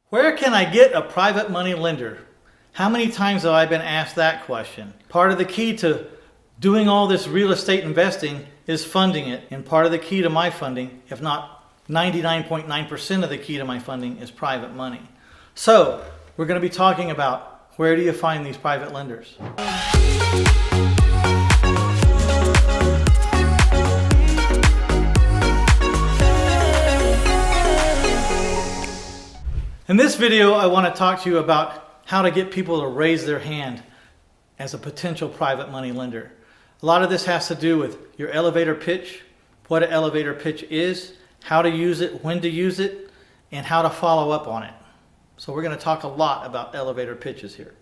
Where can I get a private money lender? How many times have I been asked that question? Part of the key to doing all this real estate investing is funding it. And part of the key to my funding, if not 99.9% of the key to my funding, is private money. So we're going to be talking about where do you find these private lenders? In this video, I want to talk to you about how to get people to raise their hand as a potential private money lender. A lot of this has to do with your elevator pitch, what an elevator pitch is, how to use it, when to use it, and how to follow up on it. So we're going to talk a lot about elevator pitches here.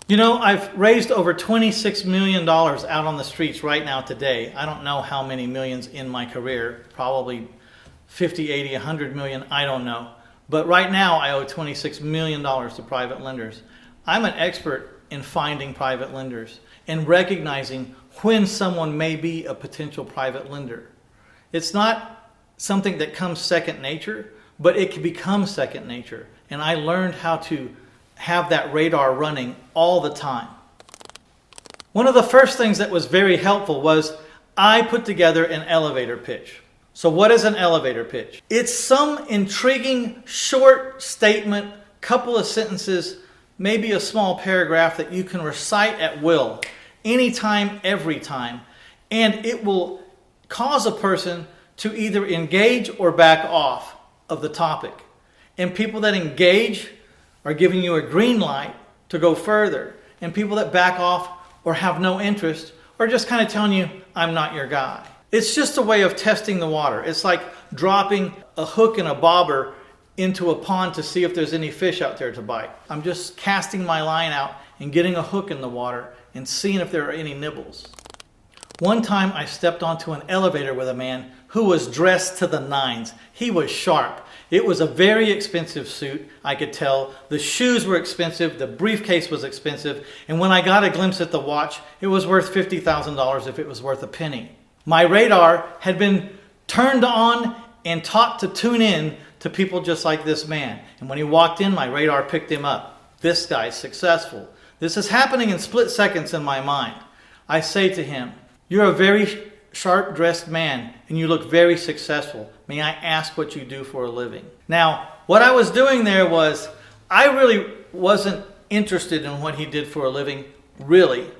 You know, I've raised over $26 million out on the streets right now today. I don't know how many millions in my career, probably 50, 80, 100 million, I don't know. But right now I owe $26 million to private lenders. I'm an expert in finding private lenders and recognizing when someone may be a potential private lender. It's not something that comes second nature, but it can become second nature. And I learned how to have that radar running all the time. One of the first things that was very helpful was I put together an elevator pitch. So what is an elevator pitch? It's some intriguing short statement, couple of sentences, maybe a small paragraph that you can recite at will, anytime, every time. And it will cause a person to either engage or back off of the topic. And people that engage are giving you a green light to go further. And people that back off or have no interest are just kind of telling you, I'm not your guy. It's just a way of testing the water. It's like dropping a hook and a bobber into a pond to see if there's any fish out there to bite. I'm just casting my line out and getting a hook in the water and seeing if there are any nibbles. One time I stepped onto an elevator with a man who was dressed to the nines. He was sharp. It was a very expensive suit, I could tell. The shoes were expensive, the briefcase was expensive, and when I got a glimpse at the watch, it was worth $50,000 if it was worth a penny. My radar had been turned on and taught to tune in to people just like this man. And when he walked in, my radar picked him up. This guy's successful. This is happening in split seconds in my mind. I say to him, you're a very sharp-dressed man and you look very successful. May I ask what you do for a living? Now, what I was doing there was, I really wasn't interested in what he did for a living, really.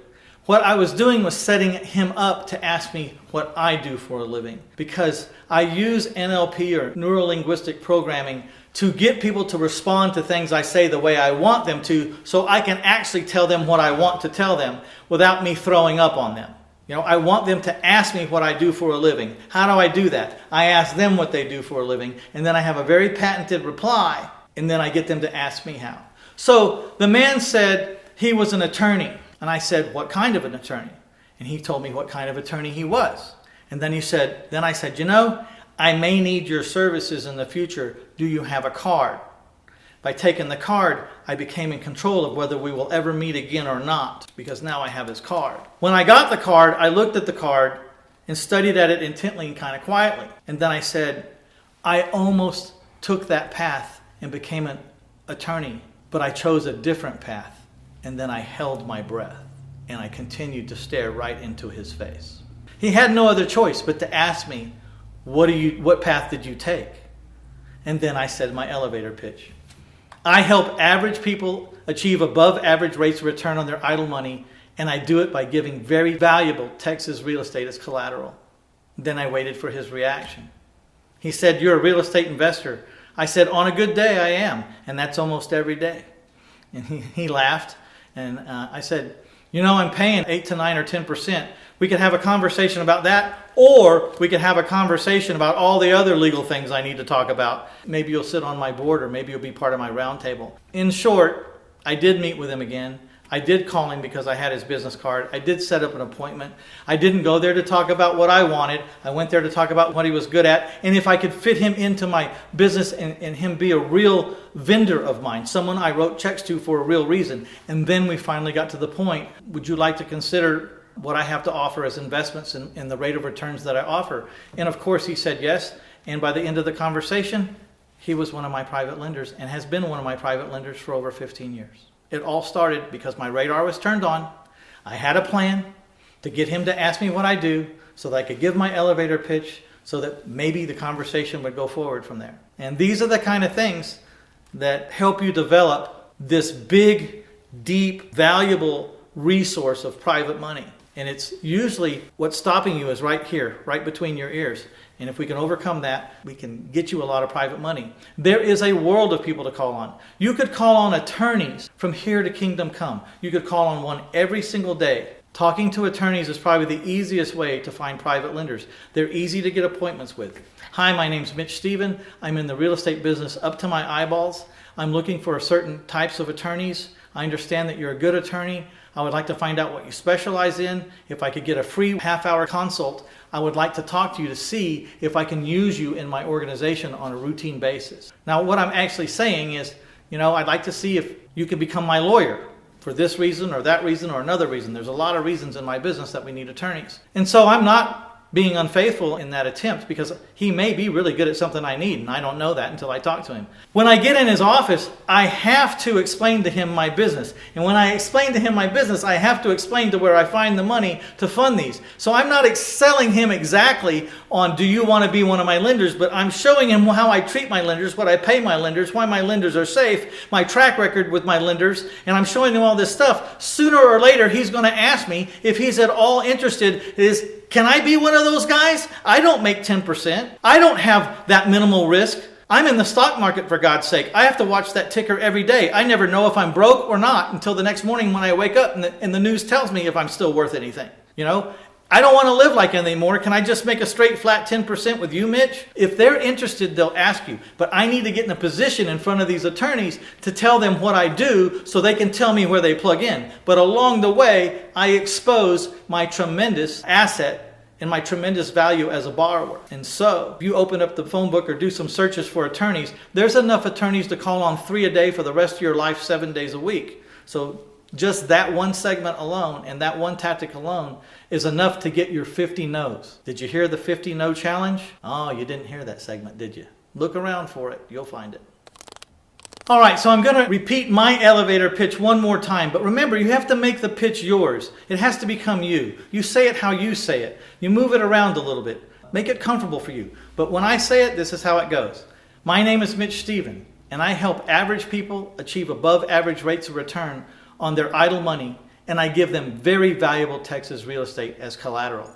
What I was doing was setting him up to ask me what I do for a living, because I use NLP or neuro-linguistic programming to get people to respond to things I say the way I want them to, so I can actually tell them what I want to tell them without me throwing up on them. You know, I want them to ask me what I do for a living. How do I do that? I ask them what they do for a living, and then I have a very patented reply, and then I get them to ask me how. So the man said he was an attorney. And I said, what kind of an attorney? And he told me what kind of attorney he was. And then I said, you know, I may need your services in the future. Do you have a card? By taking the card, I became in control of whether we will ever meet again or not, because now I have his card. When I got the card, I looked at the card and studied at it intently and kind of quietly. And then I said, I almost took that path and became an attorney, but I chose a different path. And then I held my breath and I continued to stare right into his face. He had no other choice but to ask me, what path did you take? And then I said my elevator pitch. I help average people achieve above average rates of return on their idle money, and I do it by giving very valuable Texas real estate as collateral. Then I waited for his reaction. He said, you're a real estate investor. I said, on a good day I am, and that's almost every day. And he laughed. And I said, you know, I'm paying 8 to 9 or 10%. We could have a conversation about that, or we could have a conversation about all the other legal things I need to talk about. Maybe you'll sit on my board, or maybe you'll be part of my roundtable. In short, I did meet with him again. I did call him because I had his business card. I did set up an appointment. I didn't go there to talk about what I wanted. I went there to talk about what he was good at, and if I could fit him into my business and him be a real vendor of mine, someone I wrote checks to for a real reason. And then we finally got to the point, would you like to consider what I have to offer as investments and the rate of returns that I offer? And of course he said yes, and by the end of the conversation, he was one of my private lenders and has been one of my private lenders for over 15 years. It all started because my radar was turned on. I had a plan to get him to ask me what I do so that I could give my elevator pitch so that maybe the conversation would go forward from there. And these are the kind of things that help you develop this big, deep, valuable resource of private money. And it's usually what's stopping you is right here, right between your ears. And if we can overcome that, we can get you a lot of private money. There is a world of people to call on. You could call on attorneys from here to kingdom come. You could call on one every single day. Talking to attorneys is probably the easiest way to find private lenders. They're easy to get appointments with. Hi, my name's Mitch Stephen. I'm in the real estate business up to my eyeballs. I'm looking for certain types of attorneys. I understand that you're a good attorney. I would like to find out what you specialize in. If I could get a free half-hour consult, I would like to talk to you to see if I can use you in my organization on a routine basis. Now, what I'm actually saying is, I'd like to see if you could become my lawyer for this reason or that reason or another reason. There's a lot of reasons in my business that we need attorneys. And so I'm not being unfaithful in that attempt because he may be really good at something I need, and I don't know that until I talk to him. When I get in his office, I have to explain to him my business. And when I explain to him my business, I have to explain to where I find the money to fund these. So I'm not selling him exactly on, do you want to be one of my lenders? But I'm showing him how I treat my lenders, what I pay my lenders, why my lenders are safe, my track record with my lenders, and I'm showing him all this stuff. Sooner or later, he's going to ask me if he's at all interested can I be one of those guys? I don't make 10%. I don't have that minimal risk. I'm in the stock market, for God's sake. I have to watch that ticker every day. I never know if I'm broke or not until the next morning when I wake up and the news tells me if I'm still worth anything. I don't want to live like anymore. Can I just make a straight flat 10% with you, Mitch? If they're interested, they'll ask you. But I need to get in a position in front of these attorneys to tell them what I do so they can tell me where they plug in. But along the way, I expose my tremendous asset and my tremendous value as a borrower. And so, if you open up the phone book or do some searches for attorneys, there's enough attorneys to call on 3 a day for the rest of your life, 7 days a week. So just that one segment alone and that one tactic alone is enough to get your 50 no's. Did you hear the 50 no challenge? Oh, you didn't hear that segment, did you? Look around for it. You'll find it. All right, so I'm going to repeat my elevator pitch one more time. But remember, you have to make the pitch yours. It has to become you. You say it how you say it. You move it around a little bit. Make it comfortable for you. But when I say it, this is how it goes. My name is Mitch Stephen, and I help average people achieve above average rates of return on their idle money, and I give them very valuable Texas real estate as collateral.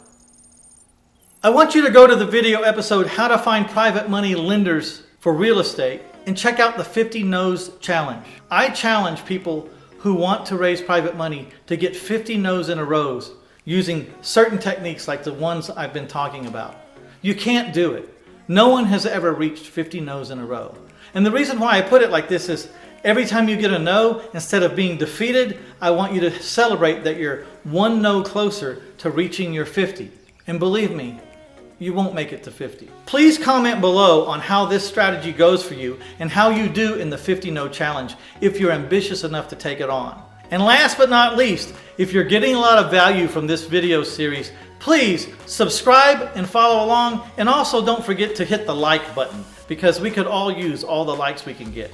I want you to go to the video episode, How to Find Private Money Lenders for Real Estate, and check out the 50 No's Challenge. I challenge people who want to raise private money to get 50 no's in a row using certain techniques like the ones I've been talking about. You can't do it. No one has ever reached 50 no's in a row. And the reason why I put it like this is every time you get a no, instead of being defeated, I want you to celebrate that you're one no closer to reaching your 50. And believe me, you won't make it to 50. Please comment below on how this strategy goes for you and how you do in the 50 no challenge if you're ambitious enough to take it on. And last but not least, if you're getting a lot of value from this video series, please subscribe and follow along, and also don't forget to hit the like button because we could all use all the likes we can get.